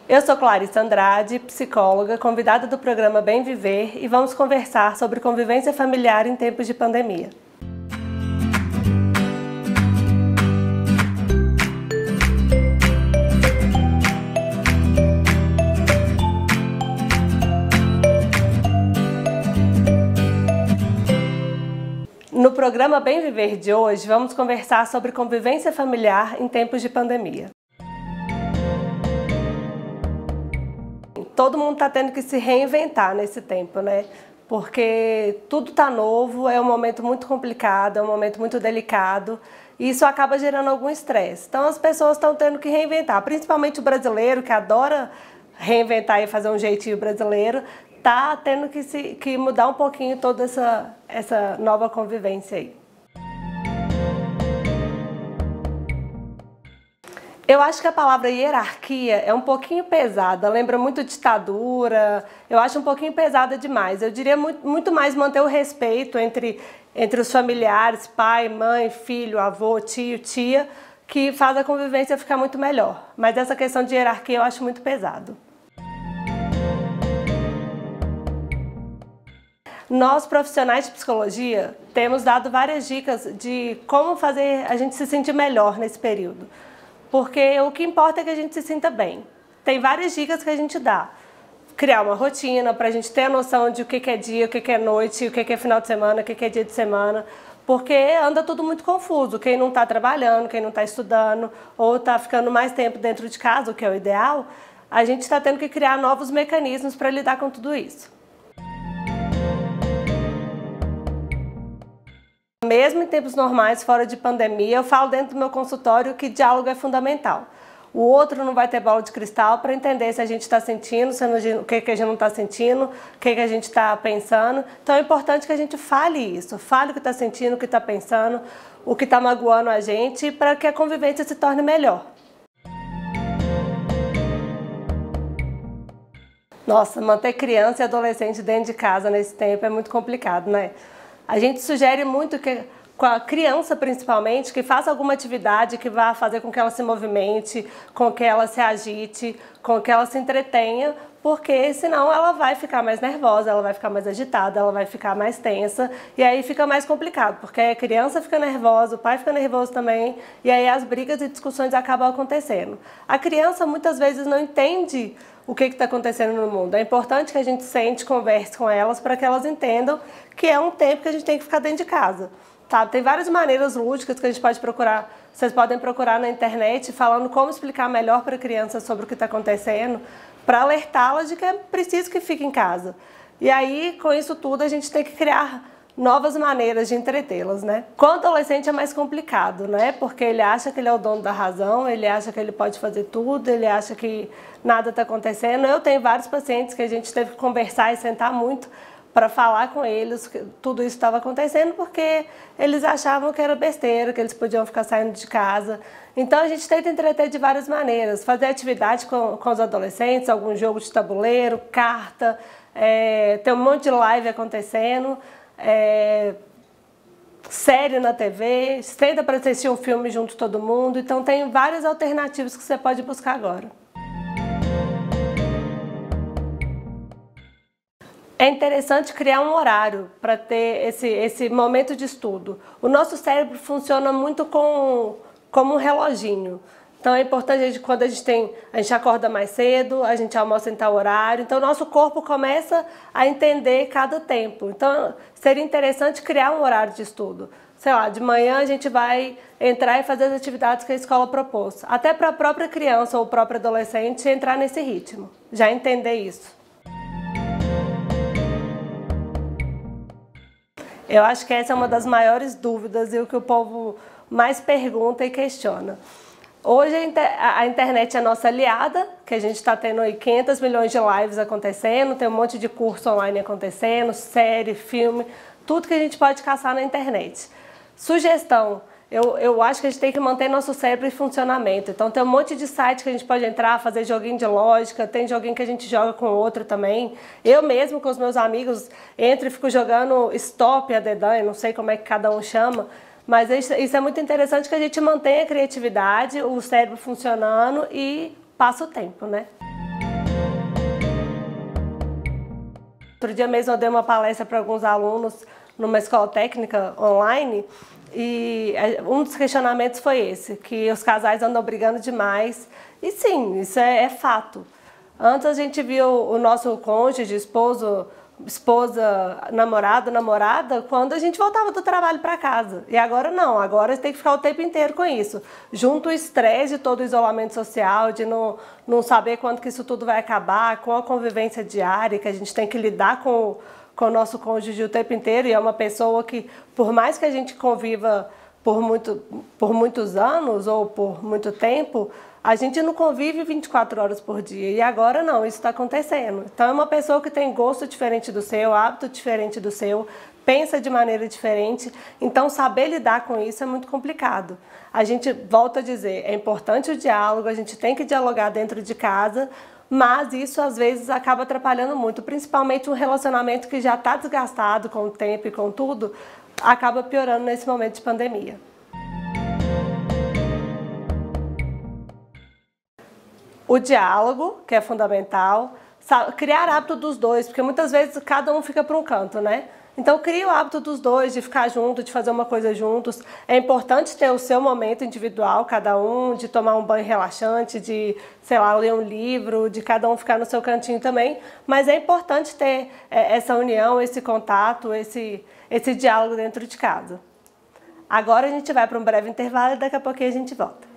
Eu sou Clarissa Andrade, psicóloga, convidada do programa Bem Viver, e vamos conversar sobre convivência familiar em tempos de pandemia. No programa Bem Viver de hoje, vamos conversar sobre convivência familiar em tempos de pandemia. Todo mundo está tendo que se reinventar nesse tempo, né? Porque tudo está novo, é um momento muito complicado, é um momento muito delicado e isso acaba gerando algum estresse. Então as pessoas estão tendo que reinventar, principalmente o brasileiro, que adora reinventar e fazer um jeitinho brasileiro, está tendo que mudar um pouquinho toda essa nova convivência aí. Eu acho que a palavra hierarquia é um pouquinho pesada, lembra muito ditadura, eu acho um pouquinho pesada demais. Eu diria muito mais manter o respeito entre os familiares, pai, mãe, filho, avô, tio, tia, que faz a convivência ficar muito melhor. Mas essa questão de hierarquia eu acho muito pesado. Nós, profissionais de psicologia, temos dado várias dicas de como fazer a gente se sentir melhor nesse período. Porque o que importa é que a gente se sinta bem. Tem várias dicas que a gente dá. Criar uma rotina para a gente ter a noção de o que é dia, o que é noite, o que é final de semana, o que é dia de semana. Porque anda tudo muito confuso. Quem não está trabalhando, quem não está estudando, ou está ficando mais tempo dentro de casa, o que é o ideal, a gente está tendo que criar novos mecanismos para lidar com tudo isso. Mesmo em tempos normais, fora de pandemia, eu falo dentro do meu consultório que diálogo é fundamental. O outro não vai ter bola de cristal para entender se a gente está sentindo, o que a gente não está sentindo, o que a gente está pensando. Então é importante que a gente fale isso, fale o que está sentindo, o que está pensando, o que está magoando a gente, para que a convivência se torne melhor. Nossa, manter criança e adolescente dentro de casa nesse tempo é muito complicado, né? A gente sugere muito que, com a criança principalmente, que faça alguma atividade que vá fazer com que ela se movimente, com que ela se agite, com que ela se entretenha, porque senão ela vai ficar mais nervosa, ela vai ficar mais agitada, ela vai ficar mais tensa e aí fica mais complicado, porque a criança fica nervosa, o pai fica nervoso também e aí as brigas e discussões acabam acontecendo. A criança muitas vezes não entende o que está acontecendo no mundo. É importante que a gente sente, converse com elas para que elas entendam que é um tempo que a gente tem que ficar dentro de casa. Tá? Tem várias maneiras lúdicas que a gente pode procurar. Vocês podem procurar na internet falando como explicar melhor para a criança sobre o que está acontecendo, para alertá-la de que é preciso que fique em casa. E aí, com isso tudo, a gente tem que criar novas maneiras de entretê-las, né? Com o adolescente é mais complicado, né? Porque ele acha que ele é o dono da razão, ele acha que ele pode fazer tudo, ele acha que nada está acontecendo. Eu tenho vários pacientes que a gente teve que conversar e sentar muito para falar com eles que tudo isso estava acontecendo, porque eles achavam que era besteira, que eles podiam ficar saindo de casa. Então a gente tenta entreter de várias maneiras, fazer atividade com os adolescentes, algum jogo de tabuleiro, carta, tem um monte de live acontecendo, série na TV, senta para assistir um filme junto todo mundo, então tem várias alternativas que você pode buscar agora. É interessante criar um horário para ter esse momento de estudo. O nosso cérebro funciona muito como um reloginho. Então é importante quando a gente acorda mais cedo, a gente almoça em tal horário, então o nosso corpo começa a entender cada tempo. Então seria interessante criar um horário de estudo. Sei lá, de manhã a gente vai entrar e fazer as atividades que a escola propôs. Até para a própria criança ou o próprio adolescente entrar nesse ritmo, já entender isso. Eu acho que essa é uma das maiores dúvidas e o que o povo mais pergunta e questiona. Hoje a internet é a nossa aliada, que a gente está tendo aí 500 milhões de lives acontecendo, tem um monte de curso online acontecendo, série, filme, tudo que a gente pode caçar na internet. Sugestão, eu acho que a gente tem que manter nosso cérebro em funcionamento. Então tem um monte de site que a gente pode entrar, fazer joguinho de lógica, tem joguinho que a gente joga com outro também. Eu mesmo com os meus amigos entro e fico jogando stop a dedanha, não sei como é que cada um chama, mas isso é muito interessante, que a gente mantenha a criatividade, o cérebro funcionando e passa o tempo, né? Outro dia mesmo eu dei uma palestra para alguns alunos numa escola técnica online e um dos questionamentos foi esse, que os casais andam brigando demais. E sim, isso é fato. Antes a gente viu o nosso cônjuge, esposa, namorado, namorada, quando a gente voltava do trabalho para casa. E agora não, agora tem que ficar o tempo inteiro com isso. Junto o estresse de todo o isolamento social, de não saber quando que isso tudo vai acabar, com a convivência diária, que a gente tem que lidar com o nosso cônjuge o tempo inteiro. E é uma pessoa que, por mais que a gente conviva por muitos anos ou por muito tempo, a gente não convive 24 horas por dia. E agora não, isso está acontecendo. Então é uma pessoa que tem gosto diferente do seu, hábito diferente do seu, pensa de maneira diferente. Então saber lidar com isso é muito complicado. A gente volta a dizer, é importante o diálogo, a gente tem que dialogar dentro de casa, mas isso às vezes acaba atrapalhando muito, principalmente um relacionamento que já está desgastado com o tempo e com tudo, acaba piorando nesse momento de pandemia. O diálogo, que é fundamental, criar hábito dos dois, porque muitas vezes cada um fica para um canto, né? Então cria o hábito dos dois, de ficar junto, de fazer uma coisa juntos. É importante ter o seu momento individual, cada um, de tomar um banho relaxante, de, sei lá, ler um livro, de cada um ficar no seu cantinho também. Mas é importante ter essa união, esse contato, esse diálogo dentro de casa. Agora a gente vai para um breve intervalo e daqui a pouquinho a gente volta.